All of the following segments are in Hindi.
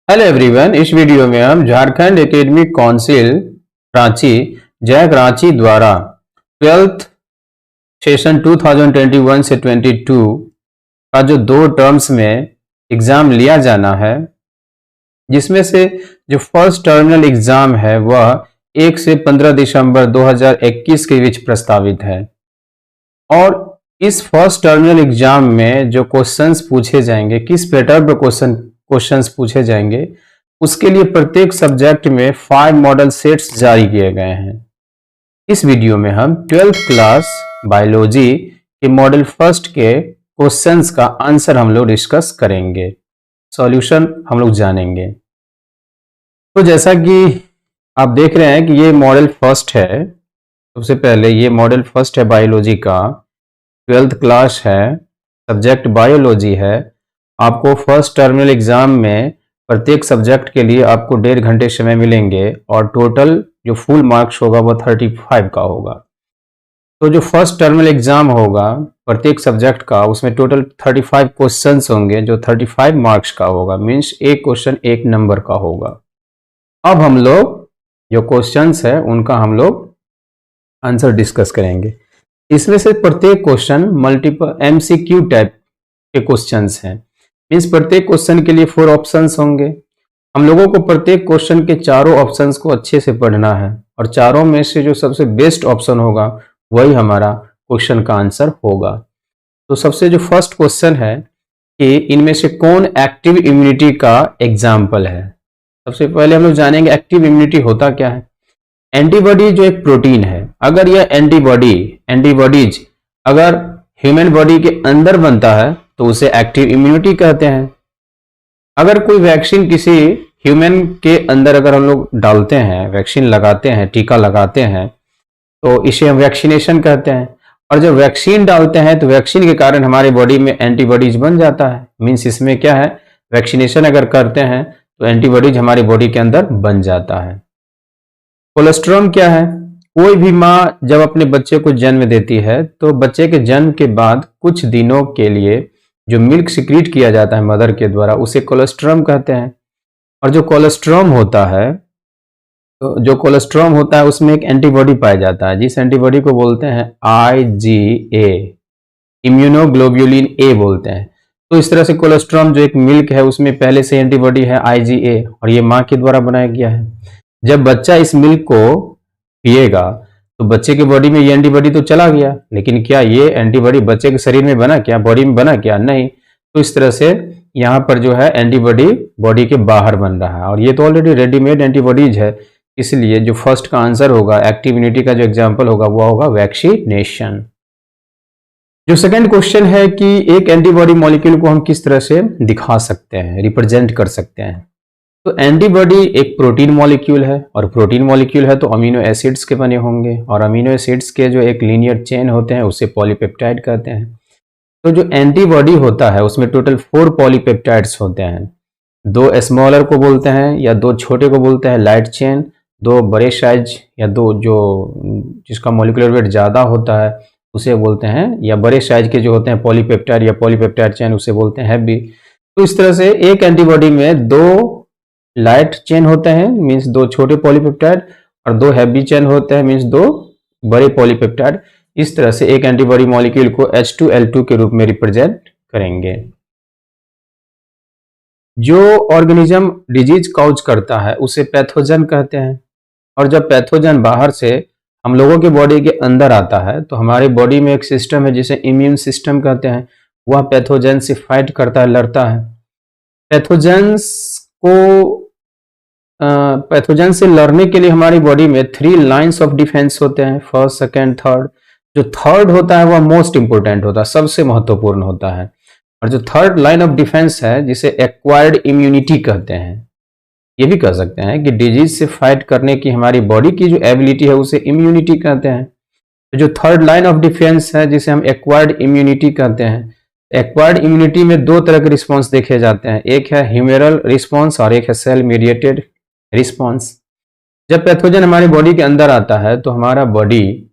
हेलो एवरीवन, इस वीडियो में हम Jharkhand academic council Ranchi JAC Ranchi द्वारा 12th सेशन 2021 से 22 का जो दो टर्म्स में एग्जाम लिया जाना है, जिसमें से जो फर्स्ट टर्मिनल एग्जाम है वह 1 से 15 दिसंबर 2021 के बीच प्रस्तावित है। और इस फर्स्ट टर्मिनल एग्जाम में जो क्वेश्चंस पूछे जाएंगे, किस पैटर्न पर क्वेश्चंस पूछे जाएंगे, उसके लिए प्रत्येक सब्जेक्ट में 5 मॉडल सेट्स जारी किए गए हैं। इस वीडियो में हम 12th क्लास बायोलॉजी के मॉडल फर्स्ट के क्वेश्चंस का आंसर हम लोग डिस्कस करेंगे, सॉल्यूशन हम लोग जानेंगे। तो जैसा कि आप देख रहे हैं कि ये मॉडल फर्स्ट है। सबसे पहले ये मॉडल फर्स्ट है बायोलॉजी का, 12th क्लास है, सब्जेक्ट बायोलॉजी है। आपको फर्स्ट टर्मिनल एग्जाम में प्रत्येक सब्जेक्ट के लिए आपको 1.5 घंटे समय मिलेंगे और टोटल जो फुल मार्क्स होगा वो 35 का होगा। तो जो फर्स्ट टर्मिनल एग्जाम होगा प्रत्येक सब्जेक्ट का, उसमें टोटल 35 क्वेश्चंस होंगे जो 35 मार्क्स का होगा, मीन्स एक क्वेश्चन 1 नंबर का होगा। अब हम लोग जो क्वेश्चंस है उनका हम लोग आंसर डिस्कस करेंगे। इसमें से प्रत्येक क्वेश्चन मल्टीपल MCQ टाइप के क्वेश्चंस हैं, मीन्स प्रत्येक क्वेश्चन के लिए 4 ऑप्शंस होंगे। हम लोगों को प्रत्येक क्वेश्चन के चारों ऑप्शंस को अच्छे से पढ़ना है और चारों में से जो सबसे बेस्ट ऑप्शन होगा वही हमारा क्वेश्चन का आंसर होगा। तो सबसे जो फर्स्ट क्वेश्चन है कि इनमें से कौन एक्टिव इम्यूनिटी का एग्जाम्पल है। सबसे पहले हम लोग जानेंगे एक्टिव इम्यूनिटी होता क्या है। एंटीबॉडी जो एक प्रोटीन है, अगर यह एंटीबॉडीज अगर ह्यूमन बॉडी के अंदर बनता है तो उसे एक्टिव इम्यूनिटी कहते हैं। अगर कोई वैक्सीन किसी ह्यूमन के अंदर अगर हम लोग डालते हैं, वैक्सीन लगाते हैं, टीका लगाते हैं, तो इसे हम वैक्सीनेशन कहते हैं। और जब वैक्सीन डालते हैं तो वैक्सीन के कारण हमारे बॉडी में एंटीबॉडीज बन जाता है, मीन्स इसमें क्या है, वैक्सीनेशन अगर करते हैं तो एंटीबॉडीज हमारी बॉडी के अंदर बन जाता है। कोलेस्ट्रॉम क्या है। कोई भी माँ जब अपने बच्चे को जन्म देती है तो बच्चे के जन्म के बाद कुछ दिनों के लिए जो मिल्क सिक्रीट किया जाता है मदर के द्वारा, उसे कोलेस्ट्रॉम कहते हैं। और जो कोलेस्ट्रॉम होता है, तो जो कोलेस्ट्रॉम होता है उसमें एक एंटीबॉडी पाया जाता है, जिस एंटीबॉडी को बोलते हैं IgA, इम्यूनोग्लोब्युलिन A बोलते हैं। तो इस तरह से कोलेस्ट्रॉम जो एक मिल्क है उसमें पहले से एंटीबॉडी है IgA और ये माँ के द्वारा बनाया गया है। जब बच्चा इस मिल्क को पिएगा तो बच्चे के बॉडी में ये एंटीबॉडी तो चला गया, लेकिन क्या ये एंटीबॉडी बच्चे के शरीर में बना क्या, बॉडी में बना क्या, नहीं। तो इस तरह से यहाँ पर जो है एंटीबॉडी बॉडी के बाहर बन रहा है और ये तो ऑलरेडी रेडीमेड एंटीबॉडीज है। इसलिए जो फर्स्ट का आंसर होगा, एक्टिव इम्यूनिटी का जो एग्जाम्पल होगा वो होगा वैक्सीनेशन। जो सेकंड क्वेश्चन है कि एक एंटीबॉडी मॉलिक्यूल को हम किस तरह से दिखा सकते हैं, रिप्रेजेंट कर सकते हैं। तो एंटीबॉडी एक प्रोटीन मॉलिक्यूल है और प्रोटीन मॉलिक्यूल है तो अमीनो एसिड्स के बने होंगे और अमीनो एसिड्स के जो एक लीनियर चेन होते हैं उसे पॉलीपेप्टाइड कहते हैं। तो जो एंटीबॉडी होता है उसमें टोटल 4 पॉलीपेप्टाइड्स होते हैं। 2 स्मॉलर को बोलते हैं या 2 छोटे को बोलते हैं लाइट चेन, 2 बड़े साइज या 2 जो जिसका मॉलिक्यूलर वेट ज़्यादा होता है उसे बोलते हैं, या बड़े साइज के जो होते हैं पॉलीपेप्टाइड या पॉलीपेप्टाइड चेन उसे बोलते हैं हैवी। तो इस तरह से एक एंटीबॉडी में 2 लाइट चेन होते हैं, मीन्स 2 छोटे पॉलीपेप्टाइड, और 2 हैवी चेन होते हैं, मीन्स 2 बड़े पॉलीपेप्टाइड। इस तरह से एक एंटीबॉडी मॉलिक्यूल को H2L2 के रूप में रिप्रेजेंट करेंगे। जो ऑर्गेनिज्म डिजीज कॉज करता है उसे पैथोजन कहते हैं। और जब पैथोजन बाहर से हम लोगों के बॉडी के अंदर आता है तो हमारे बॉडी में एक सिस्टम है जिसे इम्यून सिस्टम कहते हैं, वह पैथोजन से फाइट करता है, लड़ता है। पैथोजन से लड़ने के लिए हमारी बॉडी में 3 लाइन्स ऑफ डिफेंस होते हैं, फर्स्ट, सेकेंड, थर्ड। जो थर्ड होता है वह मोस्ट इंपोर्टेंट होता है, सबसे महत्वपूर्ण होता है। और जो थर्ड लाइन ऑफ डिफेंस है जिसे एक्वायर्ड इम्यूनिटी कहते हैं, ये भी कह सकते हैं कि डिजीज से फाइट करने की हमारी बॉडी की जो एबिलिटी है उसे इम्यूनिटी कहते हैं। तो जो थर्ड लाइन ऑफ डिफेंस है जिसे हम एक्वायर्ड इम्यूनिटी कहते हैं, एक्वायर्ड इम्यूनिटी में 2 तरह के रिस्पॉन्स देखे जाते हैं, एक है ह्यूमरल रिस्पॉन्स और एक है सेल मीडिएटेड रिस्पॉन्स। जब पैथोजन हमारी बॉडी के अंदर आता है तो हमारा बॉडी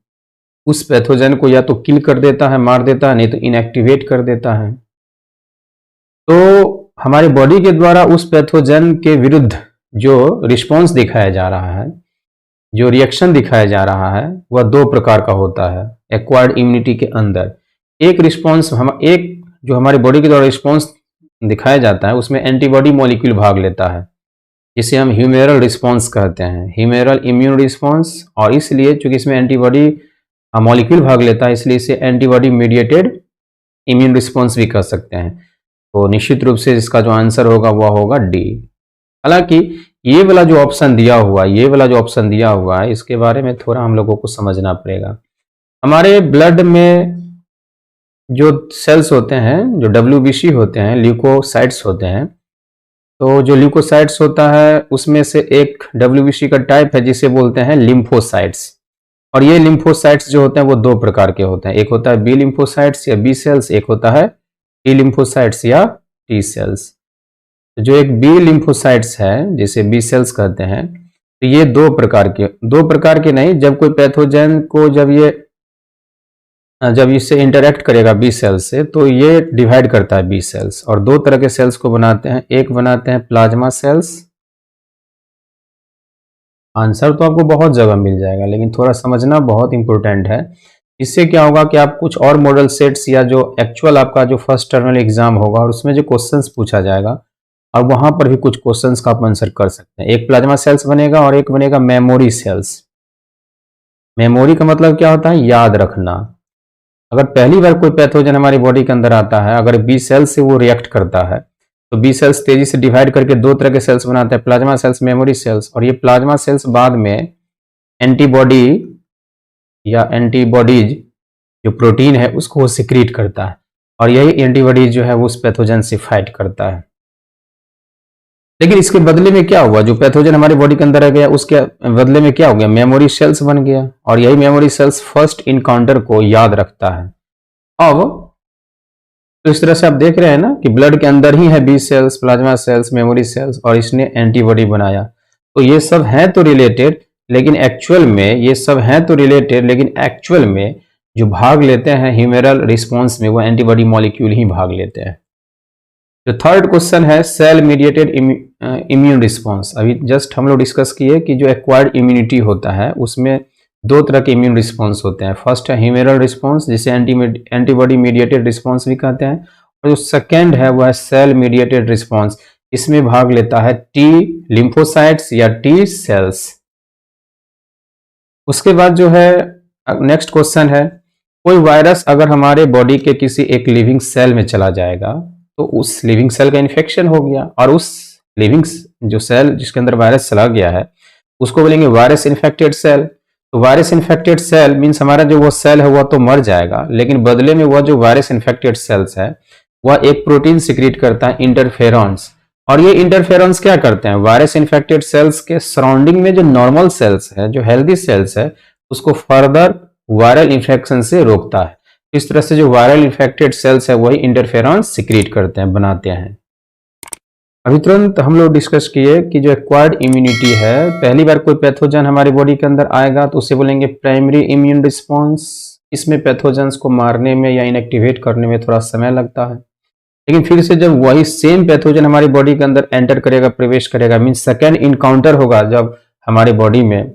उस पैथोजन को या तो किल कर देता है, मार देता है, नहीं तो इनएक्टिवेट कर देता है। तो हमारे बॉडी के द्वारा उस पैथोजन के विरुद्ध जो रिस्पॉन्स दिखाया जा रहा है, जो रिएक्शन दिखाया जा रहा है, वह दो प्रकार का होता है एक्वायर्ड इम्यूनिटी के अंदर। एक रिस्पॉन्स एक जो हमारे बॉडी के द्वारा रिस्पॉन्स दिखाया जाता है उसमें एंटीबॉडी मॉलिक्यूल भाग लेता है, जिसे हम ह्यूमेरल रिस्पॉन्स कहते हैं, ह्यूमेरल इम्यून रिस्पॉन्स। और इसलिए चूंकि इसमें एंटीबॉडी मॉलिक्यूल भाग लेता है इसलिए इसे एंटीबॉडी मीडिएटेड इम्यून रिस्पॉन्स भी कह सकते हैं। तो निश्चित रूप से इसका जो आंसर होगा वह होगा डी। हालांकि ये वाला जो ऑप्शन दिया हुआ है इसके बारे में थोड़ा हम लोगों को समझना पड़ेगा। हमारे ब्लड में जो सेल्स होते हैं, जो WBC होते हैं, ल्यूकोसाइट्स होते हैं, तो जो ल्यूकोसाइट्स होता है उसमें से एक WBC का टाइप है जिसे बोलते हैं लिम्फोसाइट्स। और ये लिम्फोसाइट्स जो होते हैं वो दो प्रकार के होते हैं, एक होता है बी लिम्फोसाइट्स या बी सेल्स, एक होता है टी लिम्फोसाइट्स या टी सेल्स। तो जो एक बी लिम्फोसाइट्स है जिसे बी सेल्स कहते हैं, तो ये दो प्रकार के नहीं, जब कोई पैथोजन को जब इससे इंटरेक्ट करेगा बी सेल्स से तो ये डिवाइड करता है बी सेल्स और दो तरह के सेल्स को बनाते हैं। एक बनाते हैं प्लाज्मा सेल्स। आंसर तो आपको बहुत जगह मिल जाएगा लेकिन थोड़ा समझना बहुत इंपॉर्टेंट है। इससे क्या होगा कि आप कुछ और मॉडल सेट्स या जो एक्चुअल आपका जो फर्स्ट टर्मिनल एग्जाम होगा और उसमें जो क्वेश्चंस पूछा जाएगा और वहां पर भी कुछ क्वेश्चंस का आप आंसर कर सकते हैं। एक प्लाज्मा सेल्स बनेगा और एक बनेगा मेमोरी सेल्स। मेमोरी का मतलब क्या होता है? याद रखना। अगर पहली बार कोई पैथोजन हमारी बॉडी के अंदर आता है, अगर बी सेल्स से वो रिएक्ट करता है तो बी सेल्स तेजी से डिवाइड करके दो तरह के सेल्स बनाते हैं, प्लाज्मा सेल्स, मेमोरी सेल्स। और ये प्लाज्मा सेल्स बाद में एंटीबॉडी या एंटीबॉडीज जो प्रोटीन है उसको वो सिक्रीट करता है और यही एंटीबॉडीज जो है वो उस पैथोजन से फाइट करता है। लेकिन इसके बदले में क्या हुआ? जो पैथोजन हमारी बॉडी के अंदर रह गया उसके बदले में क्या हो गया? मेमोरी सेल्स बन गया और यही मेमोरी सेल्स फर्स्ट इनकाउंटर को याद रखता है। अब तो इस तरह से आप देख रहे हैं ना कि ब्लड के अंदर ही है B cells, plasma cells, memory cells और इसने एंटीबॉडी बनाया। तो ये सब हैं तो रिलेटेड, लेकिन एक्चुअल में जो भाग लेते हैं ह्यूमेरल रिस्पॉन्स में वो एंटीबॉडी मॉलिक्यूल ही भाग लेते हैं। जो थर्ड क्वेश्चन है सेल मीडिएटेड इम्यून रिस्पॉन्स। अभी जस्ट हम लोग डिस्कस किए कि जो एक्वायर्ड इम्यूनिटी होता है उसमें दो तरह के इम्यून रिस्पॉन्स होते हैं। फर्स्ट है ह्यूमेरल रिस्पॉन्स जिसे एंटीबॉडी मीडिएटेड रिस्पॉन्स भी कहते हैं, और जो सेकेंड है वह है सेल मीडिएटेड रिस्पॉन्स। इसमें भाग लेता है टी लिम्फोसाइट्स या टी सेल्स। उसके बाद जो है नेक्स्ट क्वेश्चन है कोई वायरस अगर हमारे बॉडी के किसी एक लिविंग सेल में चला जाएगा तो उस लिविंग सेल का इन्फेक्शन हो गया और उस लिविंग जो सेल जिसके अंदर वायरस चला गया है उसको बोलेंगे वायरस इन्फेक्टेड सेल। तो वायरस इन्फेक्टेड सेल मीन्स हमारा जो वो सेल है वह तो मर जाएगा, लेकिन बदले में वह जो वायरस इन्फेक्टेड सेल्स है वह एक प्रोटीन सिक्रीट करता है इंटरफेरॉन्स। और ये इंटरफेरॉन्स क्या करते हैं? वायरस इन्फेक्टेड सेल्स के सराउंडिंग में जो नॉर्मल सेल्स है, जो हेल्दी सेल्स है, उसको फर्दर वायरल इन्फेक्शन से रोकता है। इस तरह से जो वायरल इन्फेक्टेड सेल्स है वही इंटरफेरॉन्स सिक्रीट करते हैं, बनाते हैं। अभी तुरंत हम लोग डिस्कस किए कि जो एक्वायर्ड इम्यूनिटी है, पहली बार कोई पैथोजन हमारी बॉडी के अंदर आएगा तो उसे बोलेंगे प्राइमरी इम्यून रिस्पॉन्स। इसमें पैथोजन्स को मारने में या इनएक्टिवेट करने में थोड़ा समय लगता है, लेकिन फिर से जब वही सेम पैथोजन हमारी बॉडी के अंदर एंटर करेगा, प्रवेश करेगा, मीन सेकेंड इनकाउंटर होगा जब हमारी बॉडी में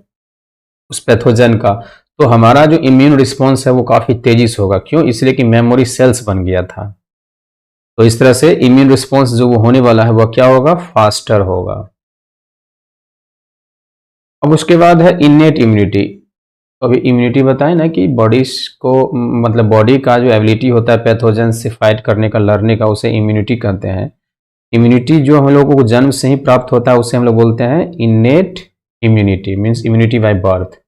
उस पैथोजन का, तो हमारा जो इम्यून रिस्पॉन्स है वो काफी तेजी से होगा। क्यों? इसलिए कि मेमोरी सेल्स बन गया था। तो इस तरह से इम्यून रिस्पॉन्स जो वो होने वाला है वह क्या होगा? फास्टर होगा। अब उसके बाद है इनेट इम्यूनिटी। अभी इम्यूनिटी बताएं ना कि बॉडी को, मतलब बॉडी का जो एबिलिटी होता है पैथोजन से फाइट करने का, लड़ने का, उसे इम्यूनिटी कहते हैं। इम्यूनिटी जो हम लोगों को जन्म से ही प्राप्त होता है उसे हम लोग बोलते हैं innate immunity, means immunity by birth.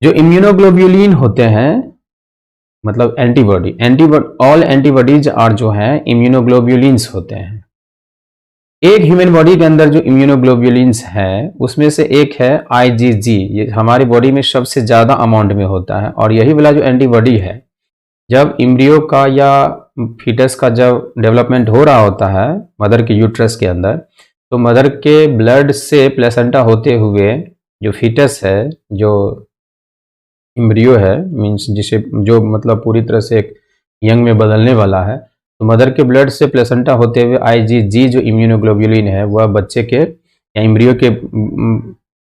जो इम्यूनोग्लोब्युलिन होते हैं, मतलब एंटीबॉडी, ऑल एंटीबॉडीज आर जो है इम्यूनोग्लोब्युलिन्स होते हैं। एक ह्यूमन बॉडी के अंदर जो इम्यूनोग्लोब्युलिन्स है उसमें से एक है IgG। ये हमारी बॉडी में सबसे ज्यादा अमाउंट में होता है और यही वाला जो एंटीबॉडी है, जब इम्ब्रियो का या फीटस का जब डेवलपमेंट हो रहा होता है मदर के यूट्रस के अंदर, तो मदर के ब्लड से प्लेसेंटा होते हुए जो फीटस है, जो इम्ब्रियो है, मीन्स जिसे जो मतलब पूरी तरह से एक यंग में बदलने वाला है, तो मदर के ब्लड से प्लेसेंटा होते हुए IgG जो इम्यूनोग्लोबुलिन है वह बच्चे के या एम्ब्रियो के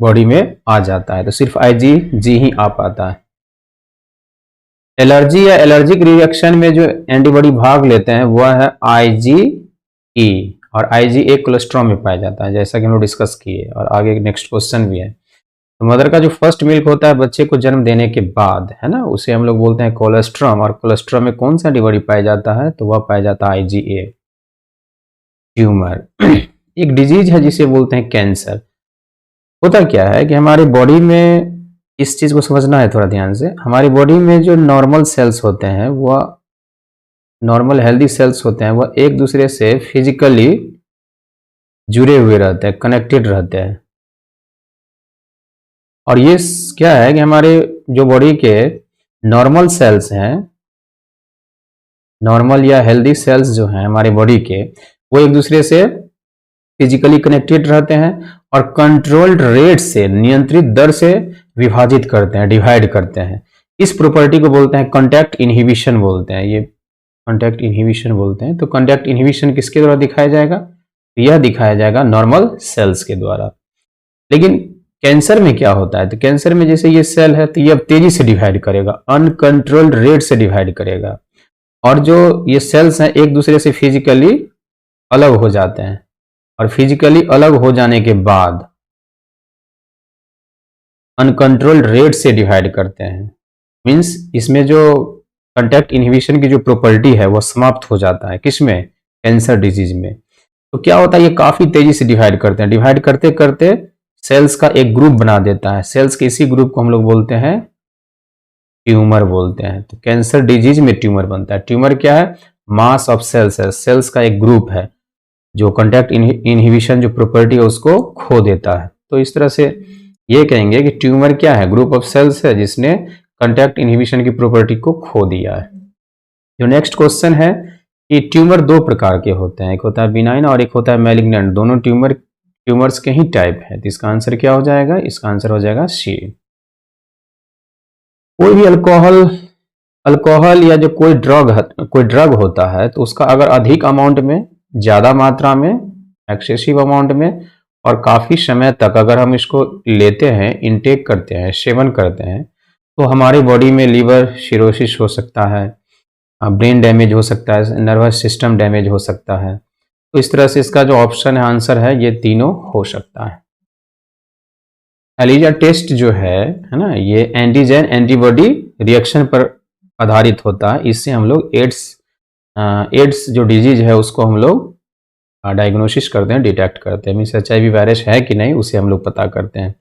बॉडी में आ जाता है, तो सिर्फ IgG ही आ पाता है। एलर्जी या एलर्जिक रिएक्शन में जो एंटीबॉडी भाग लेते हैं वह है IgE, और IgA कोलेस्ट्रॉल में पाया जाता है, जैसा कि हम लोग डिस्कस किए, और आगे नेक्स्ट क्वेश्चन भी है। तो मदर का जो फर्स्ट मिल्क होता है बच्चे को जन्म देने के बाद, है ना, उसे हम लोग बोलते हैं कोलेस्ट्रॉम, और कोलेस्ट्रॉम में कौन सा एंटीबॉडी पाया जाता है, तो वह पाया जाता है IgA। ट्यूमर एक डिजीज है जिसे बोलते हैं कैंसर। होता क्या है कि हमारी बॉडी में, इस चीज को समझना है थोड़ा ध्यान से, हमारी बॉडी में जो नॉर्मल सेल्स होते हैं, वह नॉर्मल हेल्दी सेल्स होते हैं, वह एक दूसरे से फिजिकली जुड़े हुए रहते हैं, कनेक्टेड रहते हैं। और ये क्या है कि हमारे जो बॉडी के नॉर्मल सेल्स हैं, नॉर्मल या हेल्दी सेल्स जो हैं हमारे बॉडी के, वो एक दूसरे से फिजिकली कनेक्टेड रहते हैं और कंट्रोल्ड रेट से, नियंत्रित दर से विभाजित करते हैं, डिवाइड करते हैं। इस प्रॉपर्टी को बोलते हैं कॉन्टैक्ट इनहिबिशन बोलते हैं, ये कॉन्टैक्ट इनहिबिशन बोलते हैं। तो कॉन्टैक्ट इनहिबिशन किसके द्वारा दिखाया जाएगा, यह दिखाया जाएगा नॉर्मल सेल्स के द्वारा। लेकिन कैंसर में क्या होता है, तो कैंसर में जैसे ये सेल है तो ये अब तेजी से डिवाइड करेगा, अनकंट्रोल्ड रेट से डिवाइड करेगा, और जो ये सेल्स हैं एक दूसरे से फिजिकली अलग हो जाते हैं, और फिजिकली अलग हो जाने के बाद अनकंट्रोल्ड रेट से डिवाइड करते हैं। मींस इसमें जो कॉन्टैक्ट इनहिबिशन की जो प्रॉपर्टी है वो समाप्त हो जाता है, किसमें, कैंसर डिजीज में। तो क्या होता है, ये काफी तेजी से डिवाइड करते हैं, डिवाइड करते करते सेल्स का एक ग्रुप बना देता है। सेल्स के इसी ग्रुप को हम लोग बोलते हैं ट्यूमर बोलते हैं। तो कैंसर डिजीज में ट्यूमर बनता है। ट्यूमर क्या है, मास ऑफ सेल्स है, सेल्स का एक ग्रुप है जो कॉन्टैक्ट इनहिबिशन जो प्रॉपर्टी है उसको खो देता है। तो इस तरह से ये कहेंगे कि ट्यूमर क्या है, ग्रुप ऑफ सेल्स है जिसने कॉन्टैक्ट इनहिबिशन की प्रॉपर्टी को खो दिया है। जो नेक्स्ट क्वेश्चन है कि ट्यूमर दो प्रकार के होते हैं, एक होता है बिनाइन और एक होता है मैलिग्नेंट। दोनों ट्यूमर्स के ही टाइप है। तो इसका आंसर क्या हो जाएगा, इसका आंसर हो जाएगा सी। कोई भी अल्कोहल या जो कोई ड्रग होता है तो उसका अगर अधिक अमाउंट में, ज्यादा मात्रा में, एक्सेसिव अमाउंट में और काफी समय तक अगर हम इसको लेते हैं, इनटेक करते हैं, सेवन करते हैं, तो हमारे बॉडी में लीवर सिरोसिस हो सकता है, ब्रेन डैमेज हो सकता है, नर्वस सिस्टम डैमेज हो सकता है। तो इस तरह से इसका जो ऑप्शन है, आंसर है, ये तीनों हो सकता है। एलिजा टेस्ट जो है ना, ये एंटीजन एंटीबॉडी रिएक्शन पर आधारित होता है। इससे हम लोग एड्स जो डिजीज है उसको हम लोग डायग्नोसिस करते हैं, डिटेक्ट करते हैं। मीन्स HIV वायरस है कि नहीं उसे हम लोग पता करते हैं।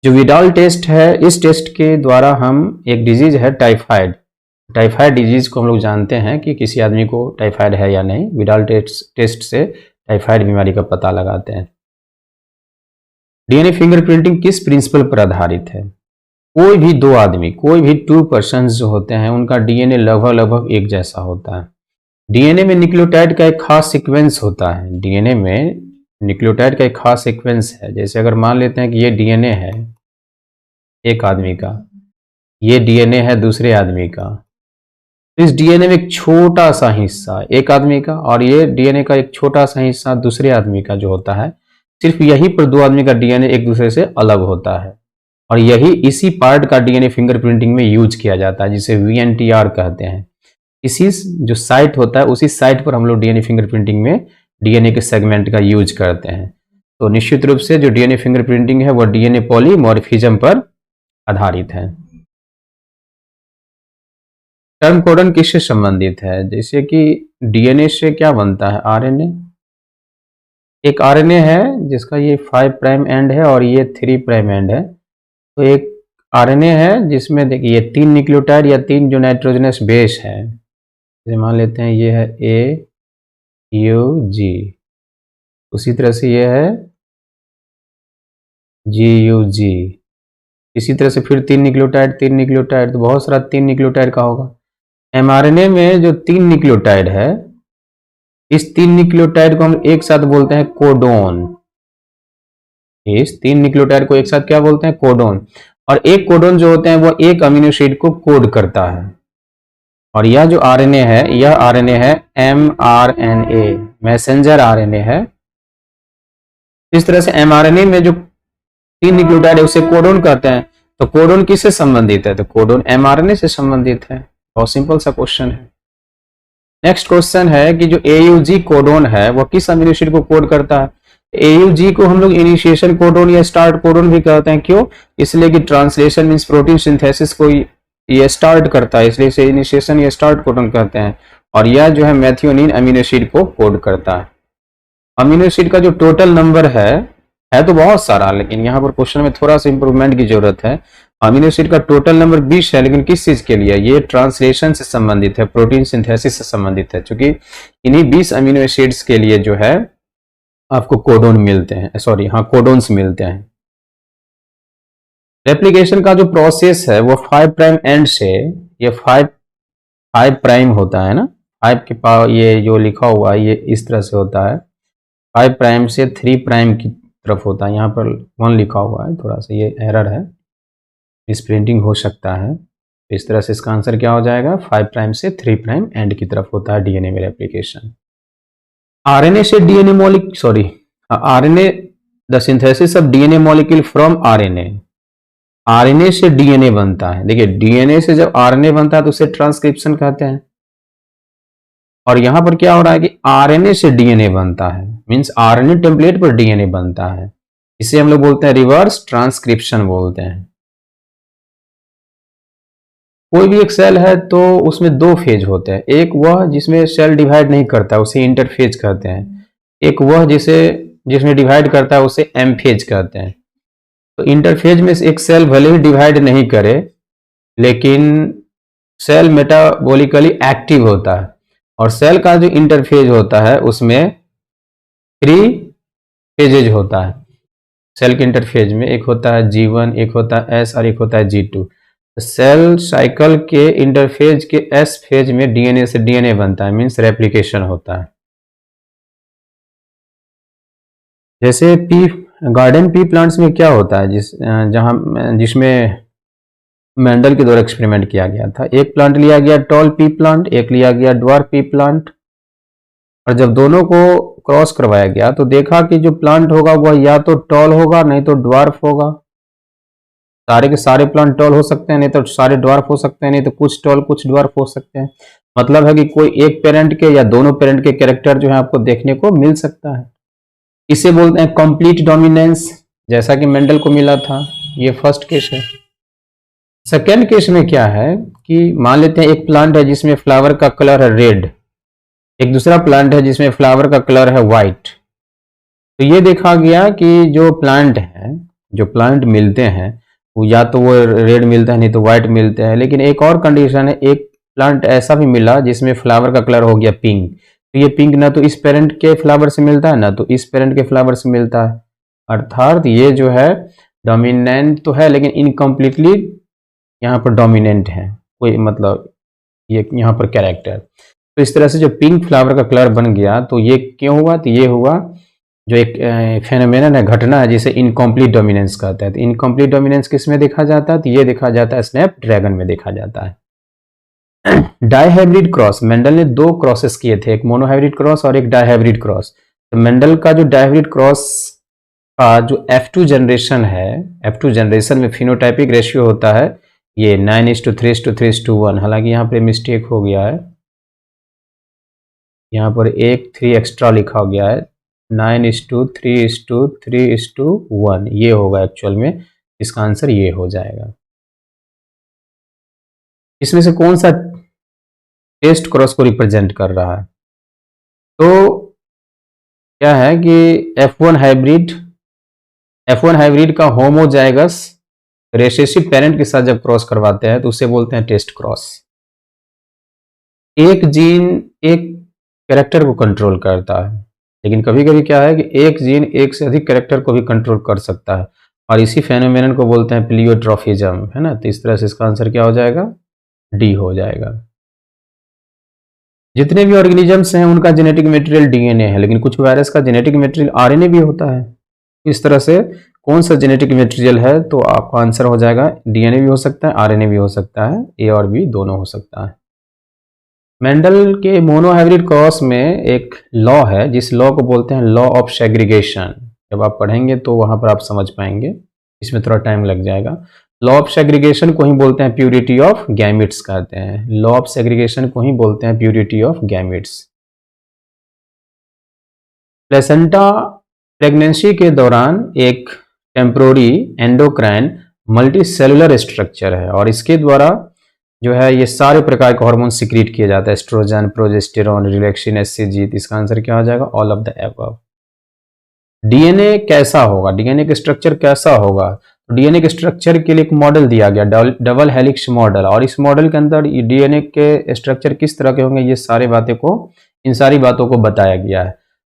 जो विडाल टेस्ट है, इस टेस्ट के द्वारा हम, एक डिजीज है टाइफाइड डिजीज को हम लोग जानते हैं कि किसी आदमी को टाइफाइड है या नहीं। विडाल टेस्ट से टाइफाइड बीमारी का पता लगाते हैं। DNA फिंगरप्रिंटिंग किस प्रिंसिपल पर आधारित है। कोई भी दो आदमी, कोई भी 2 पर्सन जो होते हैं उनका DNA लगभग एक जैसा होता है। DNA में न्यूक्लियोटाइड का एक खास सीक्वेंस होता है। DNA में न्यूक्लियोटाइड का एक खास सीक्वेंस है। जैसे अगर मान लेते हैं कि ये DNA है एक आदमी का, ये DNA है दूसरे आदमी का, तो इस DNA में एक छोटा सा हिस्सा एक आदमी का और ये DNA का एक छोटा सा हिस्सा दूसरे आदमी का जो होता है, सिर्फ यही पर दो आदमी का DNA एक दूसरे से अलग होता है, और यही इसी पार्ट का DNA फिंगरप्रिंटिंग में यूज किया जाता है, जिसे VNTR कहते हैं। इसी जो साइट होता है उसी साइट पर हम लोग DNA फिंगरप्रिंटिंग में DNA के सेगमेंट का यूज करते हैं। तो निश्चित रूप से जो DNA फिंगरप्रिंटिंग है वह DNA पॉलीमॉर्फिज्म पर आधारित है। टर्म कोडन किससे संबंधित है, जैसे कि DNA से क्या बनता है, RNA। एक RNA है जिसका ये 5 प्राइम एंड है और ये 3 प्राइम एंड है। तो एक RNA है जिसमें देखिए 3 न्यूक्लियोटाइड या 3 जो नाइट्रोजनस बेस है, जैसे मान लेते हैं ये है AUG, उसी तरह से ये है GUG, इसी तरह से फिर 3 न्यूक्लियोटाइड, तो बहुत सारा 3 न्यूक्लियोटाइड का होगा। mRNA में जो 3 न्यूक्लियोटाइड है, इस 3 न्यूक्लियोटाइड को हम एक साथ बोलते हैं कोडोन। इस 3 न्यूक्लियोटाइड को एक साथ क्या बोलते हैं, कोडोन। और एक कोडोन जो होते हैं वो एक अमीनो एसिड को कोड करता है। और यह जो आरएनए है, यह आरएनए है mRNA, मैसेंजर आरएनए है। इस तरह से mRNA में जो 3 न्यूक्लियोटाइड है उसे कोडोन कहते हैं। तो कोडोन किससे संबंधित है? तो कोडोन mRNA से संबंधित है। बहुत सिंपल सा क्वेश्चन है। नेक्स्ट क्वेश्चन है कि जो AUG कोडोन है वह किस अमीनो एसिड को कोड करता है? AUG को हम लोग इनिशिएशन कोडोन या स्टार्ट कोडोन भी कहते हैं। क्यों? इसलिए कि ट्रांसलेशन मींस प्रोटीन सिंथेसिस को ये स्टार्ट करता है, इसलिए इसे इनिशिएशन या स्टार्ट कोडोन कहते हैं। और यह जो है मेथियोनिन अमीनो एसिड को कोड करता है। अमीनो एसिड का जो टोटल नंबर है तो बहुत सारा, लेकिन यहाँ पर क्वेश्चन में थोड़ा सा इंप्रूवमेंट की जरूरत है। अमीनो एसिड का टोटल नंबर 20 है, लेकिन किस चीज के लिए? ये ट्रांसलेशन से संबंधित है, प्रोटीन सिंथेसिस से संबंधित है। चूंकि इन्हीं 20 अमीनो एसिड्स के लिए जो है आपको कोडोन मिलते हैं, सॉरी हाँ कोडोन्स मिलते हैं। रेप्लिकेशन का जो प्रोसेस है वो 5 प्राइम एंड से, ये 5 प्राइम होता है ना, 5 के पावर ये जो लिखा हुआ है ये इस तरह से होता है, 5 प्राइम से 3 प्राइम की तरफ होता है। यहाँ पर 1 लिखा हुआ है, थोड़ा सा ये एरर है, मिस प्रिंटिंग हो सकता है। तो इस तरह से इसका आंसर क्या हो जाएगा? 5 प्राइम से 3 प्राइम एंड की तरफ होता है डीएनए में रेप्लिकेशन। आरएनए से DNA molecule, sorry RNA, the synthesis of DNA molecule from RNA. RNA से डीएनए बनता है। देखिए डीएनए से जब आरएनए बनता है तो उसे ट्रांसक्रिप्शन कहते हैं। और यहां पर क्या हो रहा है कि आरएनए से डीएनए बनता है, मींस आरएनए टेम्पलेट पर डीएनए बनता है। इसे हम लोग बोलते हैं रिवर्स ट्रांसक्रिप्शन बोलते हैं। कोई भी एक सेल है तो उसमें 2 फेज होते हैं। एक वह जिसमें सेल डिवाइड नहीं करता उसे इंटरफेज कहते हैं। एक वह जिसमें डिवाइड करता है उसे एमफेज कहते हैं। तो इंटरफेज में एक सेल भले ही डिवाइड नहीं करे, लेकिन सेल मेटाबॉलिकली एक्टिव होता है। और सेल का जो इंटरफेज होता है उसमें 3 फेजेज होता है। सेल के इंटरफेज में एक होता है G1, एक होता है S और एक होता है G2। सेल साइकिल के इंटरफेज के S फेज में डीएनए से डीएनए बनता है, मींस रेप्लिकेशन होता है। जैसे गार्डन पी प्लांट्स में क्या होता है, जिसमें मेंडल के द्वारा एक्सपेरिमेंट किया गया था। एक प्लांट लिया गया टॉल पी प्लांट, एक लिया गया ड्वार्फ पी प्लांट, और जब दोनों को क्रॉस करवाया गया तो देखा कि जो प्लांट होगा वह या तो टॉल होगा नहीं तो ड्वार्फ होगा। सारे के सारे प्लांट टॉल हो सकते हैं, नहीं तो सारे ड्वार्फ हो सकते हैं, नहीं तो कुछ टॉल कुछ ड्वार्फ हो सकते हैं। मतलब है कि कोई एक पेरेंट के या दोनों पेरेंट के कैरेक्टर जो है आपको देखने को मिल सकता है। इसे बोलते हैं कंप्लीट डोमिनेंस, जैसा कि मेंडल को मिला था। ये फर्स्ट केस है। सेकेंड केस में क्या है कि मान लेते हैं एक प्लांट है जिसमें फ्लावर का कलर है रेड, एक दूसरा प्लांट है जिसमें फ्लावर का कलर है व्हाइट। तो ये देखा गया कि जो प्लांट मिलते हैं वो या तो वो रेड मिलता है नहीं तो व्हाइट मिलते हैं। लेकिन एक और कंडीशन है, एक प्लांट ऐसा भी मिला जिसमें फ्लावर का कलर हो गया पिंक। तो ये पिंक ना तो इस पेरेंट के फ्लावर से मिलता है ना तो इस पेरेंट के फ्लावर से मिलता है। अर्थात ये जो है डोमिनेंट तो है लेकिन इनकम्प्लीटली यहाँ पर डोमिनेंट है, कोई मतलब ये यहाँ पर कैरेक्टर। तो इस तरह से जो पिंक फ्लावर का कलर बन गया तो ये क्यों हुआ? तो ये हुआ जो एक फेनोमेनन है, घटना है, जिसे इनकम्प्लीट डोमिनेंस कहता है। तो इनकम्प्लीट डोमिनेंस किस में देखा जाता है? तो ये देखा जाता है स्नैपड्रैगन में देखा जाता है। डाइहाइब्रिड क्रॉस, मेंडल ने 2 क्रॉसेस किए थे, एक मोनोहाइब्रिड क्रॉस और एक डाइहाइब्रिड क्रॉस। तो मेंडल का जो डाइहाइब्रिड क्रॉस का जो F2 जनरेशन है, F2 जनरेशन में फिनोटाइपिक रेशियो होता है ये 9:3:3:1। हालांकि यहाँ पे मिस्टेक हो गया है, यहाँ पर एक 3 एक्स्ट्रा लिखा हो गया है, 9:3:3:1 ये होगा एक्चुअल में। इसका आंसर ये हो जाएगा। इसमें से कौन सा टेस्ट क्रॉस को रिप्रेजेंट कर रहा है? तो क्या है कि F1 हाइब्रिड का होमोजाइगस रेसेसिव पेरेंट के साथ जब क्रॉस करवाते हैं तो उसे बोलते हैं टेस्ट क्रॉस। एक जीन एक कैरेक्टर को कंट्रोल करता है, लेकिन कभी कभी क्या है कि एक जीन एक से अधिक कैरेक्टर को भी कंट्रोल कर सकता है, और इसी फेनोमेनन को बोलते हैं प्लियोट्रॉफिज्म, है ना। तो इस तरह से इसका आंसर क्या हो जाएगा? डी हो जाएगा। जितने भी ऑर्गेनिजम्स हैं उनका जेनेटिक मटेरियल डीएनए है, लेकिन कुछ वायरस का जेनेटिक मटेरियल आरएनए भी होता है। इस तरह से कौन सा जेनेटिक मटेरियल है? तो आपका आंसर हो जाएगा डीएनए भी हो सकता है, आरएनए भी हो सकता है, ए और बी दोनों हो सकता है। मेंडल के मोनोहाइब्रिड क्रॉस में एक लॉ है, जिस लॉ को बोलते हैं लॉ ऑफ सेग्रीगेशन। जब आप पढ़ेंगे तो वहां पर आप समझ पाएंगे, इसमें थोड़ा टाइम लग जाएगा। लॉ ऑफ सेग्रीगेशन को ही बोलते हैं प्यूरिटी ऑफ गैमिट्स कहते हैं। लॉ ऑफ सेग्रीगेशन को ही बोलते हैं purity of gametes. Placenta pregnancy के दौरान एक टेम्पोररी एंडोक्राइन मल्टीसेलुलर स्ट्रक्चर है और इसके द्वारा जो है ये सारे प्रकार के हार्मोन सिक्रीट किए जाते हैं, एस्ट्रोजन, प्रोजेस्टेरॉन, रिलैक्सिन, एससीजी। इसका आंसर क्या हो जाएगा? All of the above. DNA कैसा होगा? डीएनए का स्ट्रक्चर कैसा होगा? तो डीएनए के स्ट्रक्चर के लिए एक मॉडल दिया गया, डबल हेलिक्स मॉडल, और इस मॉडल के अंदर डीएनए के स्ट्रक्चर किस तरह के होंगे ये इन सारी बातों को बताया गया है।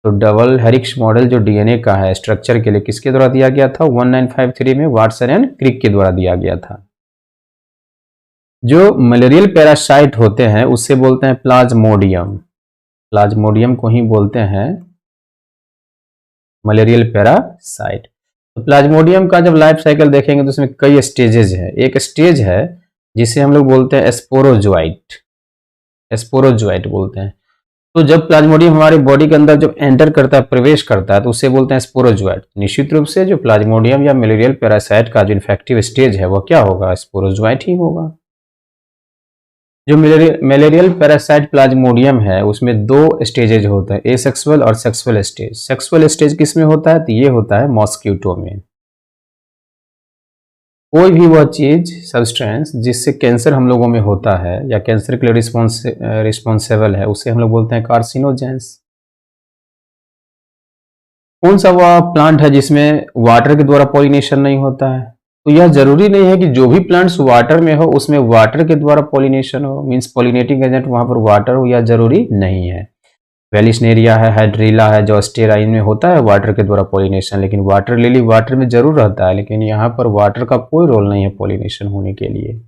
तो डबल हेलिक्स मॉडल जो डीएनए का है स्ट्रक्चर के लिए किसके द्वारा दिया गया था? 1953 में वाटसन एंड क्रिक के द्वारा दिया गया था। जो मलेरियल पैरासाइट होते हैं उससे बोलते हैं प्लाज्मोडियम। प्लाज्मोडियम को ही बोलते हैं मलेरियल पैरासाइट। तो प्लाज्मोडियम का जब लाइफ साइकिल देखेंगे तो उसमें कई स्टेजेज है। एक स्टेज है जिसे हम लोग बोलते हैं स्पोरोजोइट, स्पोरोजोइट बोलते हैं। तो जब प्लाज्मोडियम हमारे बॉडी के अंदर जब एंटर करता है, प्रवेश करता है, तो उसे बोलते हैं स्पोरोजोइट। निश्चित रूप से जो प्लाज्मोडियम या मलेरियल पैरासाइट का जो इन्फेक्टिव स्टेज है वो क्या होगा? स्पोरोजोइट ही होगा। जो मलेरियल पैरासाइट प्लाज्मोडियम है उसमें दो स्टेजेज होते हैं, एसेक्सुअल और सेक्सुअल स्टेज। सेक्सुअल स्टेज किस में होता है? तो ये होता है मॉस्किटो में। कोई भी वह चीज, सब्सटेंस जिससे कैंसर हम लोगों में होता है या कैंसर के लिए रिस्पॉन्सिबल है उसे हम लोग बोलते हैं कार्सिनोजेंस। कौन सा वह प्लांट है जिसमें वाटर के द्वारा पॉलिनेशन नहीं होता है? तो यह जरूरी नहीं है कि जो भी प्लांट्स वाटर में हो उसमें वाटर के द्वारा पॉलिनेशन हो, मींस पॉलिनेटिंग एजेंट वहां पर वाटर हो, यह जरूरी नहीं है। वेलिस्नेरिया है, हाइड्रीला है, जो अस्टेरा, इनमें होता है वाटर के द्वारा पॉलिनेशन, लेकिन वाटर लिली वाटर में जरूर रहता है, लेकिन यहाँ पर वाटर का कोई रोल नहीं है पॉलिनेशन होने के लिए।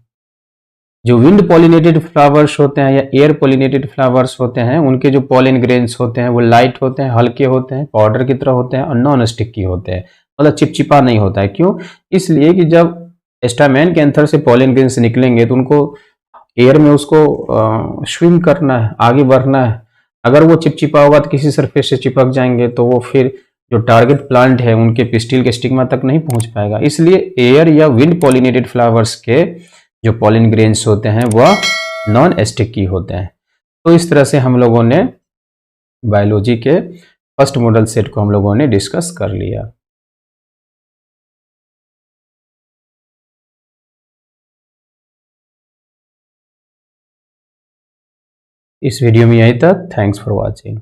जो विंड पॉलिनेटेड फ्लावर्स होते हैं या एयर पॉलिनेटेड फ्लावर्स होते हैं उनके जो पॉलिन ग्रेन्स होते हैं वो लाइट होते हैं, हल्के होते हैं, पाउडर की तरह होते हैं और नॉन स्टिकी होते हैं, मतलब चिपचिपा नहीं होता है। क्यों? इसलिए कि जब स्टामेन के अंदर से पॉलिन ग्रेन्स निकलेंगे तो उनको एयर में उसको स्विम करना है, आगे बढ़ना है। अगर वो चिपचिपा होगा तो किसी सरफेस से चिपक जाएंगे तो वो फिर जो टारगेट प्लांट है उनके पिस्टिल के स्टिग्मा तक नहीं पहुंच पाएगा। इसलिए एयर या विंड पॉलिनेटेड फ्लावर्स के जो पॉलिन ग्रेन्स होते हैं वह नॉन स्टिकी होते हैं। तो इस तरह से हम लोगों ने बायोलॉजी के फर्स्ट मॉडल सेट को हम लोगों ने डिस्कस कर लिया। इस वीडियो में यहीं तक। Thanks for watching.